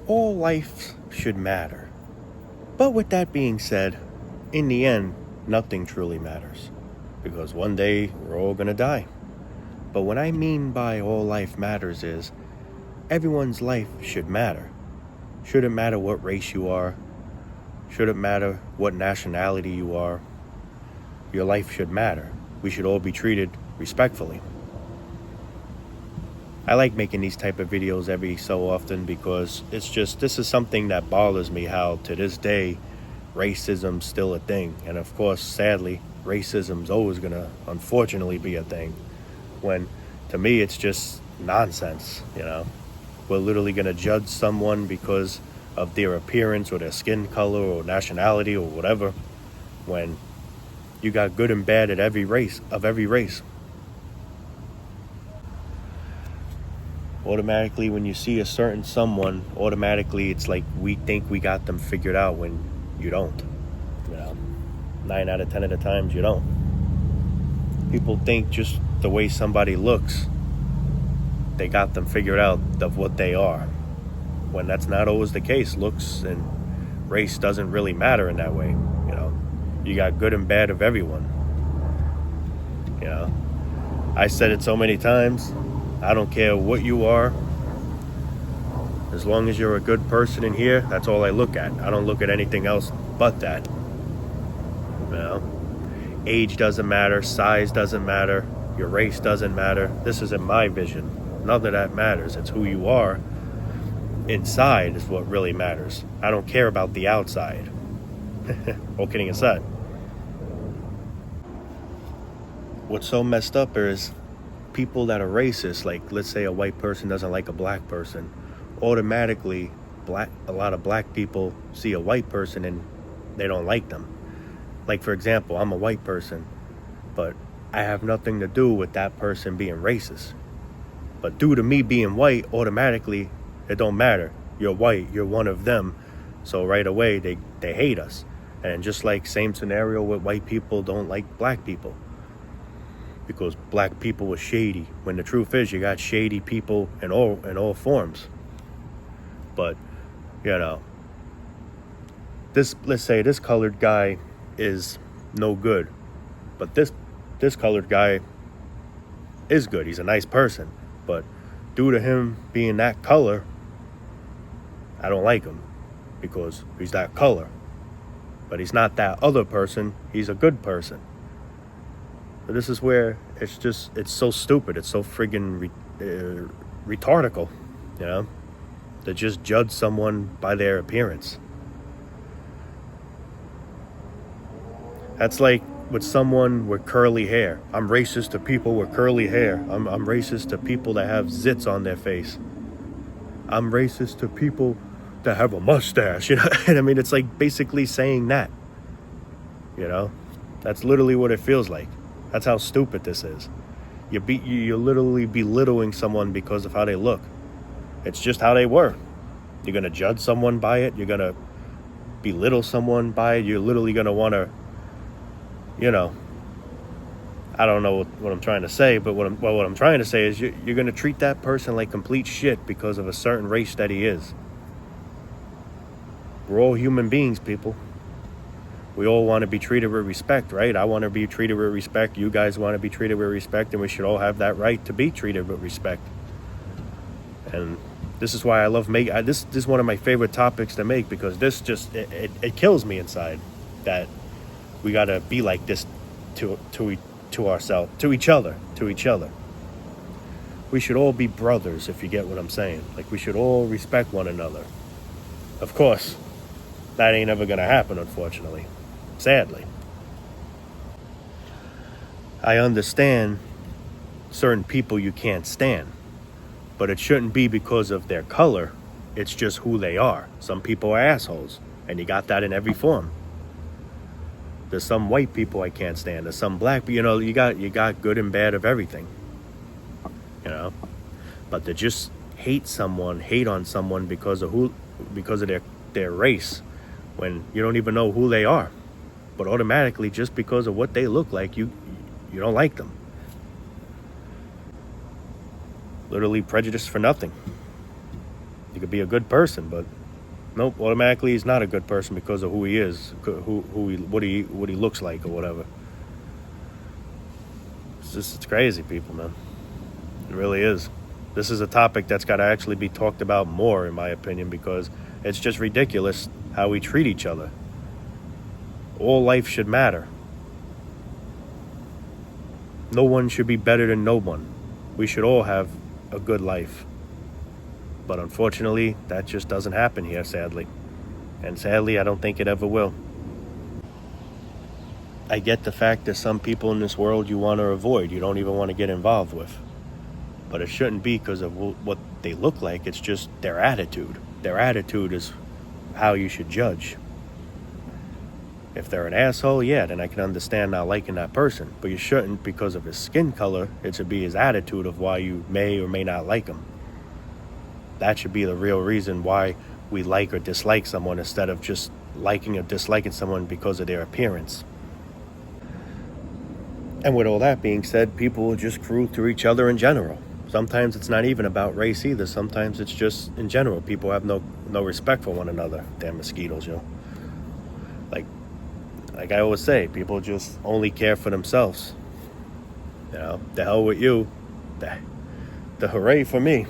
all life should matter. But with that being said, in the end, nothing truly matters. Because one day, we're all gonna die. But what I mean by all life matters is, everyone's life should matter. Shouldn't matter what race you are. Shouldn't matter what nationality you are. Your life should matter. We should all be treated respectfully. I like making these type of videos every so often because this is something that bothers me, how to this day racism's still a thing. And of course, sadly, racism's always gonna unfortunately be a thing, when to me it's just nonsense. We're literally gonna judge someone because of their appearance or their skin color or nationality or whatever, when you got good and bad at every race. Automatically, when you see a certain someone, automatically it's like we think we got them figured out, when you don't. 9 out of 10 of the times you don't. People think just the way somebody looks, they got them figured out of what they are, when that's not always the case. Looks and race doesn't really matter in that way. You got good and bad of everyone. I said it so many times, I don't care what you are. As long as you're a good person in here, that's all I look at. I don't look at anything else but that. Age doesn't matter, size doesn't matter, your race doesn't matter. This isn't my vision. None of that matters. It's who you are inside is what really matters. I don't care about the outside. All kidding aside. What's so messed up is people that are racist, like let's say a white person doesn't like a black person, automatically a lot of black people see a white person and they don't like them. Like, for example, I'm a white person, but I have nothing to do with that person being racist. But due to me being white, automatically it don't matter. You're white, you're one of them, so right away they hate us. And just like same scenario with white people don't like black people, because black people were shady, when the truth is you got shady people in all forms. But let's say this colored guy is no good, but this colored guy is good. He's a nice person, but due to him being that color, I don't like him because he's that color. But he's not that other person. He's a good person. But this is where it's so stupid. It's so friggin' retardical, to just judge someone by their appearance. That's like with someone with curly hair. I'm racist to people with curly hair. I'm racist to people that have zits on their face. I'm racist to people that have a mustache. And I mean, it's like basically saying that. That's literally what it feels like. That's how stupid this is. You're literally belittling someone because of how they look. It's just how they were. You're gonna judge someone by it. You're gonna belittle someone by it. You're literally gonna want to, I don't know what I'm trying to say, but what I'm trying to say is you're gonna treat that person like complete shit because of a certain race that he is. We're all human beings, people. We all want to be treated with respect, right? I want to be treated with respect. You guys want to be treated with respect, and we should all have that right to be treated with respect. And this is why I love this is one of my favorite topics to make, because this just it kills me inside that we got to be like this to ourselves, to each other. We should all be brothers, if you get what I'm saying. Like, we should all respect one another. Of course, that ain't ever going to happen, unfortunately. Sadly. I understand certain people you can't stand, but it shouldn't be because of their color. It's just who they are. Some people are assholes, and you got that in every form. There's some white people I can't stand. There's some black people. You got good and bad of everything. But to just hate on someone because of their race, when you don't even know who they are, but automatically just because of what they look like, you don't like them. Literally prejudice for nothing. You could be a good person, but Nope, automatically he's not a good person because of who he is, what he looks like or whatever. It's crazy, people, man. It really is. This is a topic that's got to actually be talked about more, in my opinion, because it's just ridiculous how we treat each other. All life should matter. No one should be better than no one. We should all have a good life. But unfortunately, that just doesn't happen here, sadly. And sadly, I don't think it ever will. I get the fact that some people in this world you want to avoid, you don't even want to get involved with. But it shouldn't be because of what they look like. It's just their attitude. Their attitude is how you should judge. If they're an asshole, yeah, then I can understand not liking that person. But you shouldn't because of his skin color. It should be his attitude of why you may or may not like him. That should be the real reason why we like or dislike someone instead of just liking or disliking someone because of their appearance. And with all that being said, people are just cruel to each other in general. Sometimes it's not even about race either. Sometimes it's just in general. People have no respect for one another. Damn mosquitoes, yo. Like I always say, people just only care for themselves. You know, the hell with you. The hooray for me.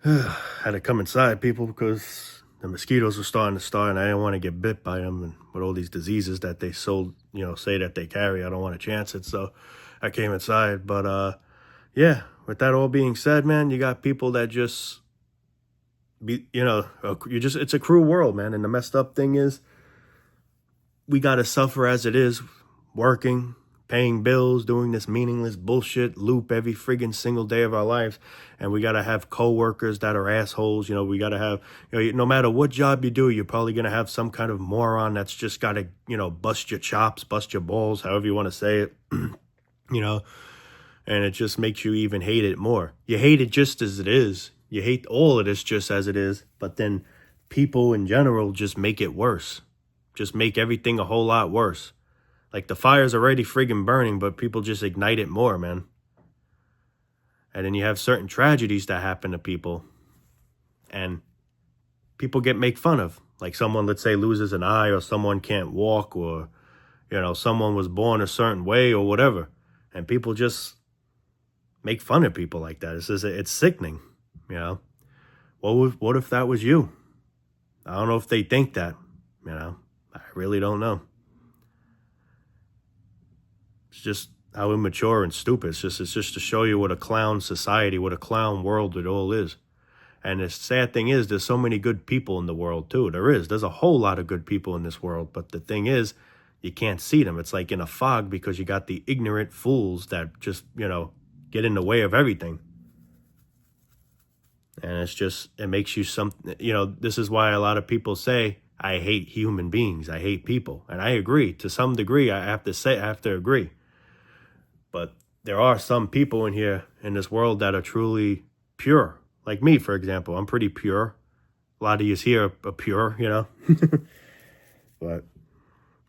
Had to come inside, people, because the mosquitoes were starting to start, and I didn't want to get bit by them. And with all these diseases that they say that they carry, I don't want to chance it. So I came inside. But yeah, with that all being said, man, you got people that just it's a cruel world, man. And the messed up thing is, we got to suffer as it is, working, paying bills, doing this meaningless bullshit loop every friggin' single day of our lives. And we got to have coworkers that are assholes. We got to have, no matter what job you do, you're probably going to have some kind of moron that's just got to, bust your chops, bust your balls, however you want to say it, and it just makes you even hate it more. You hate it just as it is. You hate all of this just as it is, but then people in general just make it worse. Just make everything a whole lot worse. Like the fire's already friggin' burning, but people just ignite it more, man. And then you have certain tragedies that happen to people, and people make fun of. Like someone, let's say, loses an eye, or someone can't walk, or, someone was born a certain way or whatever. And people just make fun of people like that. It's sickening. What if that was you? I don't know if they think that, I really don't know. It's just how immature and stupid. It's just to show you what a clown society, what a clown world it all is. And the sad thing is, there's so many good people in the world too. There's a whole lot of good people in this world. But the thing is, you can't see them. It's like in a fog because you got the ignorant fools that just, get in the way of everything. And it makes you this is why a lot of people say, I hate human beings. I hate people. And I agree. To some degree, I have to agree. But there are some people in this world that are truly pure. Like me, for example. I'm pretty pure. A lot of you here are pure, But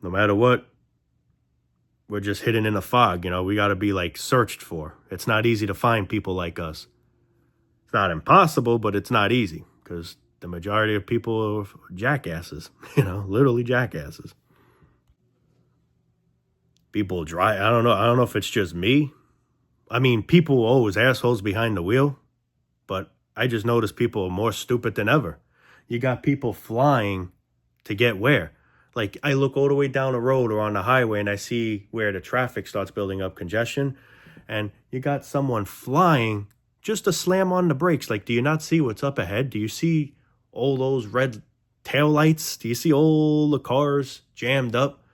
no matter what, we're just hidden in a fog. We got to be searched for. It's not easy to find people like us. It's not impossible, but it's not easy because the majority of people are jackasses, literally jackasses. People drive. I don't know if it's just me. I mean, people are always assholes behind the wheel, but I just notice people are more stupid than ever. You got people flying to get where? Like I look all the way down the road or on the highway and I see where the traffic starts building up congestion, and you got someone flying just to slam on the brakes. Like, do you not see what's up ahead? Do you see all those red taillights? Do you see all the cars jammed up?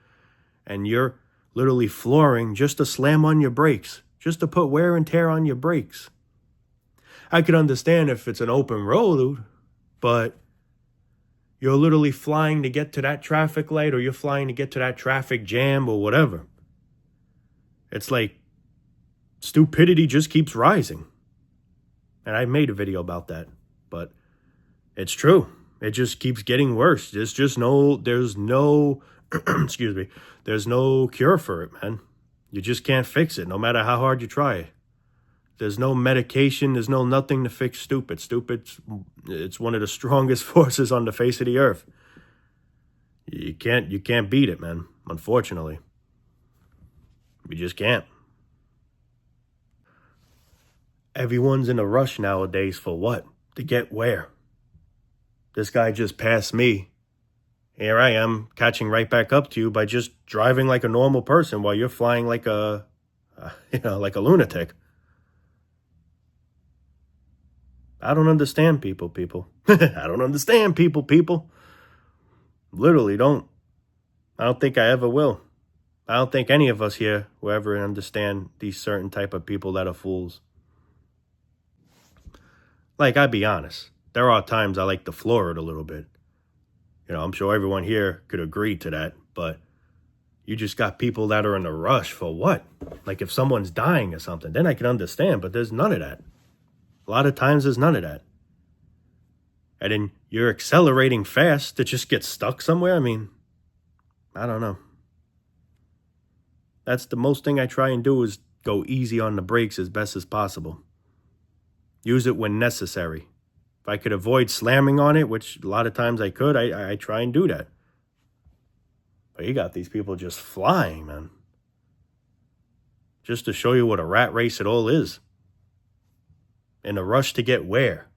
And you're literally flooring just to slam on your brakes, just to put wear and tear on your brakes. I could understand if it's an open road, but you're literally flying to get to that traffic light, or you're flying to get to that traffic jam or whatever. It's like stupidity just keeps rising. And I made a video about that, but it's true. It just keeps getting worse. There's no, excuse me, there's no cure for it, man. You just can't fix it, no matter how hard you try. There's no medication. There's no nothing to fix stupid. It's one of the strongest forces on the face of the earth. You can't beat it, man. Unfortunately, you just can't. Everyone's in a rush nowadays for what? To get where? This guy just passed me. Here I am catching right back up to you by just driving like a normal person while you're flying like like a lunatic. I don't understand people. I don't understand people. Literally don't. I don't think I ever will. I don't think any of us here will ever understand these certain type of people that are fools. Like, I'll be honest. There are times I like to floor it a little bit. I'm sure everyone here could agree to that, but you just got people that are in a rush for what? Like if someone's dying or something, then I can understand, but there's none of that. A lot of times there's none of that. And then you're accelerating fast to just get stuck somewhere. I mean, I don't know. That's the most thing I try and do is go easy on the brakes as best as possible. Use it when necessary. If I could avoid slamming on it, which a lot of times I could, I try and do that. But you got these people just flying, man. Just to show you what a rat race it all is. In a rush to get where?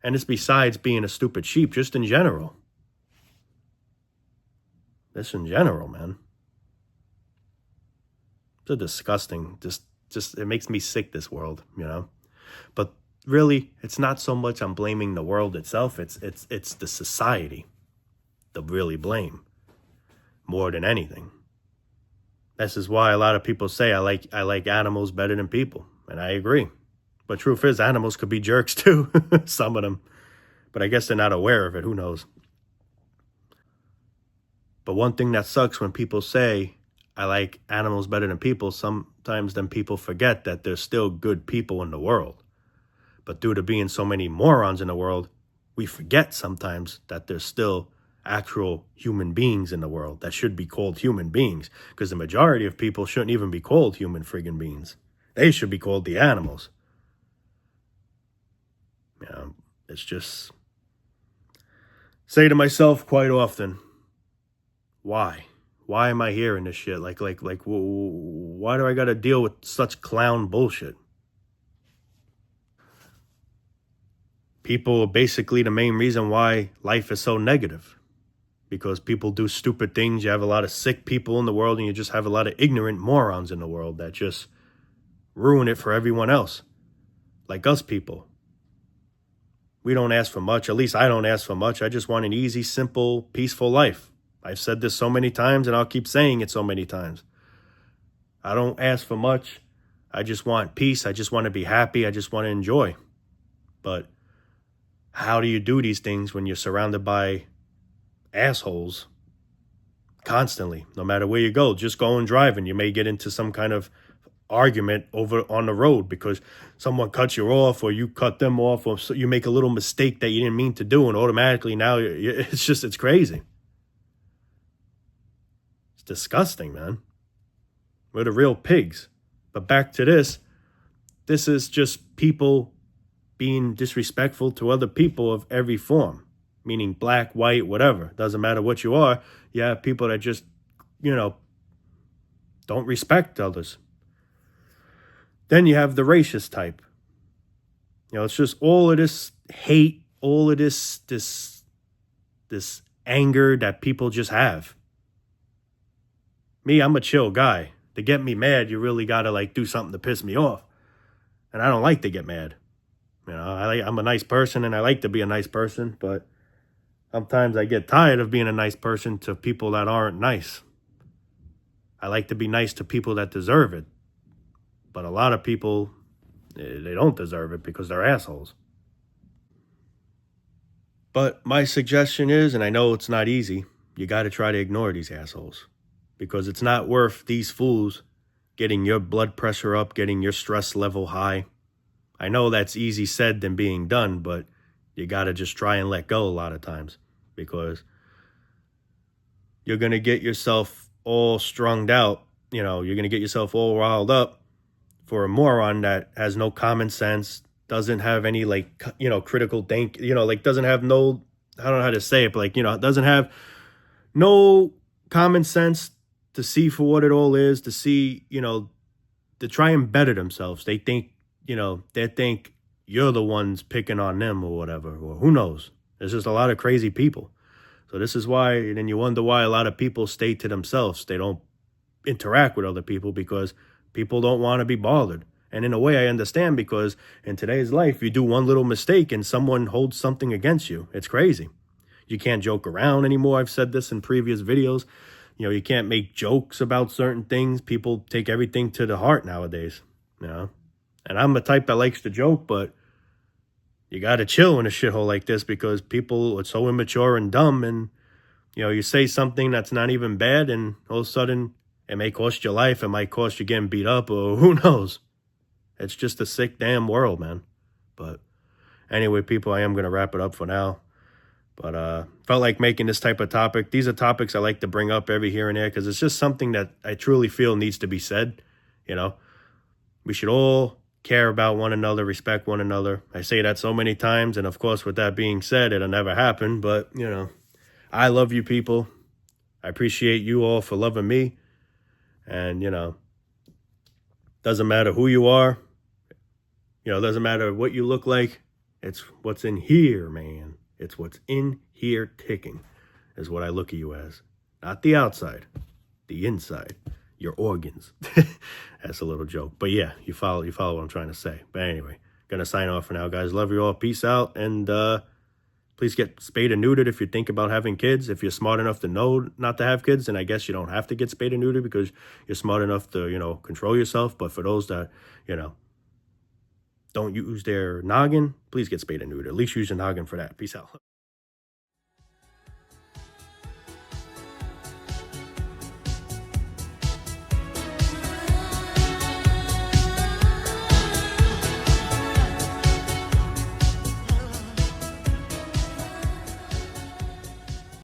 And it's besides being a stupid sheep, just in general. This in general, man. It's a disgusting, just it makes me sick, this world, But really, it's not so much I'm blaming the world itself, it's the society to really blame more than anything. This is why a lot of people say I like animals better than people, and I agree. But truth is, animals could be jerks too, some of them. But I guess they're not aware of it, who knows. But one thing that sucks when people say I like animals better than people, sometimes then people forget that there's still good people in the world. But due to being so many morons in the world, we forget sometimes that there's still actual human beings in the world that should be called human beings, because the majority of people shouldn't even be called human friggin' beings. They should be called the animals. It's just say to myself quite often, why? Why am I hearing this shit? Like, why do I got to deal with such clown bullshit? People are basically the main reason why life is so negative. Because people do stupid things. You have a lot of sick people in the world, and you just have a lot of ignorant morons in the world that just ruin it for everyone else. Like us people. We don't ask for much. At least I don't ask for much. I just want an easy, simple, peaceful life. I've said this so many times, and I'll keep saying it so many times. I don't ask for much. I just want peace. I just want to be happy. I just want to enjoy. But how do you do these things when you're surrounded by assholes constantly? No matter where you go, just go and drive, and you may get into some kind of argument over on the road because someone cuts you off or you cut them off, or so you make a little mistake that you didn't mean to do, and automatically now it's crazy. It's disgusting, man. We're the real pigs. But back to this is just people being disrespectful to other people of every form, meaning black, white, whatever. Doesn't matter what you are. You have people that just, don't respect others. Then you have the racist type. It's just all of this hate, all of this anger that people just have. Me, I'm a chill guy. To get me mad, you really got to do something to piss me off. And I don't like to get mad. I'm a nice person, and I like to be a nice person, but sometimes I get tired of being a nice person to people that aren't nice. I like to be nice to people that deserve it. But a lot of people, they don't deserve it because they're assholes. But my suggestion is, and I know it's not easy, you got to try to ignore these assholes. Because it's not worth these fools getting your blood pressure up, getting your stress level high. I know that's easy said than being done, but you got to just try and let go a lot of times. Because you're going to get yourself all strung out. You're going to get yourself all riled up for a moron that has no common sense, doesn't have any like critical think, like doesn't have no, I don't know how to say it, but like doesn't have no common sense to see for what it all is, to see, to try and better themselves. They think, they think you're the ones picking on them or whatever, or who knows. There's just a lot of crazy people. So this is why, and then you wonder why a lot of people stay to themselves. They don't interact with other people because people don't want to be bothered. And in a way, I understand, because in today's life, you do one little mistake and someone holds something against you. It's crazy. You can't joke around anymore. I've said this in previous videos. You can't make jokes about certain things. People take everything to the heart nowadays, And I'm the type that likes to joke, but you got to chill in a shithole like this because people are so immature and dumb. And, you say something that's not even bad, and all of a sudden it may cost your life. It might cost you getting beat up, or who knows. It's just a sick damn world, man. But anyway, people, I am going to wrap it up for now. But felt like making this type of topic. These are topics I like to bring up every here and there because it's just something that I truly feel needs to be said. We should all care about one another, respect one another. I say that so many times, and of course, with that being said, it'll never happen. But, I love you people. I appreciate you all for loving me. And, doesn't matter who you are. Doesn't matter what you look like. It's what's in here, man. It's what's in here ticking is what I look at you as. Not the outside, the inside, your organs. That's a little joke. But yeah, you follow what I'm trying to say. But anyway, gonna sign off for now, guys. Love you all. Peace out. And please get spayed and neutered if you think about having kids. If you're smart enough to know not to have kids, then I guess you don't have to get spayed and neutered because you're smart enough to, control yourself. But for those that, don't use their noggin, please get spayed and neutered. At least use your noggin for that. Peace out.